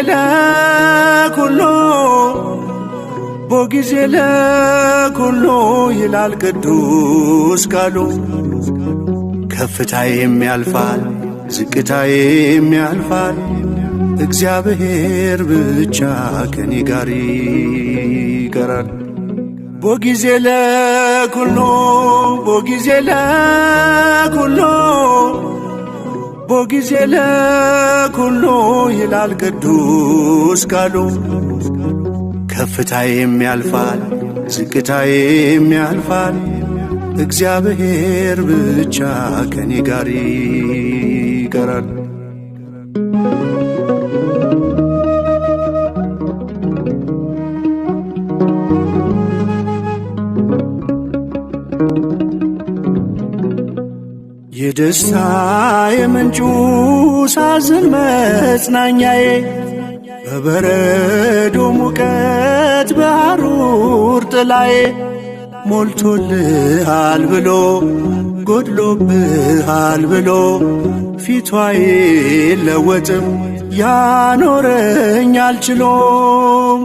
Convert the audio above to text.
ለኩሉ በጊዜ ለኩሉ ይላል ቅዱስ ቃሉ። ከፍታዬም ያልፋል ዝቅታዬም ያልፋል፣ እግዚአብሔር ብቻ ከኔ ጋር ይቀራል። በጊዜ ለኩሉ በጊዜ ለኩሉ በጊዜ ለኩሉ ይላል ቅዱስ ቃሉ። ከፍታዬም ያልፋል ዝቅታዬም ያልፋል፣ እግዚአብሔር ብቻ ከኔ ጋር ይቀራል። የደስታ የምንጩ ሳዝን መጽናኛዬ፣ በበረዶ ሙቀት በሐሩር ጥላዬ፣ ሞልቶልሃል ብሎ ጎድሎብሃል ብሎ ፊቱ አይለወጥም ያኖረኝ አልችሎም።